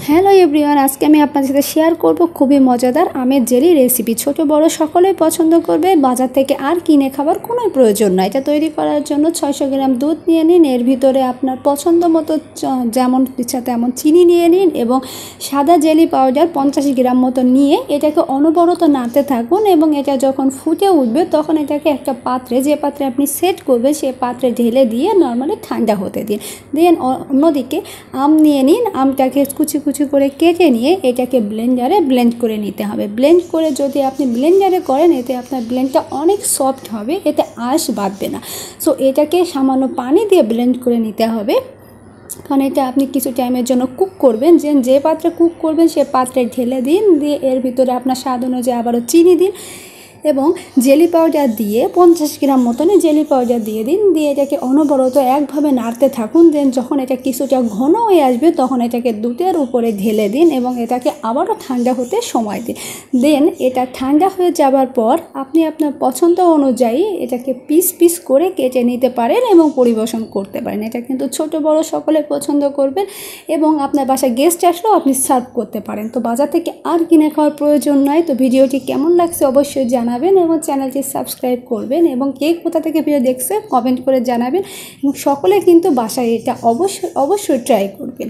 Hello everyone, আজকে আমি আপনাদের সাথে শেয়ার করব খুবই মজাদার আমের জেলি রেসিপি। ছোট বড় সকলেই পছন্দ করবে। বাজার থেকে আর কিনে খাবার কোনো প্রয়োজন নয়। এটা তৈরি করার জন্য 600 গ্রাম দুধ নিয়ে নিন। এর ভিতরে আপনার পছন্দ মতো যেমন ইচ্ছা তেমন চিনি নিয়ে নিন এবং সাদা জেলি পাউডার 50 গ্রাম মতো নিয়ে এটাকে অনবরত নাড়তে থাকুন এবং এটা যখন ফুটে উঠবে তখন এটাকে একটা পাত্রে, যে পাত্রে আপনি সেট করবেন সেই পাত্রে ঢেলে দিয়ে নর্মালি ঠান্ডা হতে দিন। দেন অন্যদিকে আম নিয়ে নিন। আমটাকে কুচি কুচি করে কেটে নিয়ে এটাকে ব্লেন্ডারে ব্লেন্ড করে নিতে হবে। ব্লেন্ড করে যদি আপনি ব্লেন্ডারে করেন এতে আপনার ব্লেন্ডটা অনেক সফট হবে, এতে আঁশ বাঁধবে না। সো এটাকে সামান্য পানি দিয়ে ব্লেন্ড করে নিতে হবে, কারণ এটা আপনি কিছু টাইমের জন্য কুক করবেন। যে পাত্রে কুক করবেন সে পাত্রে ঢেলে দিন, দিয়ে এর ভিতরে আপনার স্বাদ অনুযায়ী আবারও চিনি দিন এবং জেলি পাউডার দিয়ে 50 গ্রাম মতনই জেলি পাউডার দিয়ে দিন। দিয়ে এটাকে অনবরত একভাবে নাড়তে থাকুন। দেন যখন এটা কিছুটা ঘন হয়ে আসবে তখন এটাকে দুধের উপরে ঢেলে দিন এবং এটাকে আবারও ঠান্ডা হতে সময় দিন। দেন এটা ঠান্ডা হয়ে যাবার পর আপনি আপনার পছন্দ অনুযায়ী এটাকে পিস পিস করে কেটে নিতে পারেন এবং পরিবেশন করতে পারেন। এটা কিন্তু ছোট বড় সকলে পছন্দ করবেন এবং আপনার বাসায় গেস্ট আসলেও আপনি সার্ভ করতে পারেন। তো বাজার থেকে আর কিনে খাওয়ার প্রয়োজন নয়। তো ভিডিওটি কেমন লাগছে অবশ্যই জানাবেন এবং চ্যানেলটি সাবস্ক্রাইব করবেন এবং কে কোথা থেকে ভিডিও দেখছে কমেন্ট করে জানাবেন এবং সকলে কিন্তু বাসায় এটা অবশ্যই ট্রাই করবেন।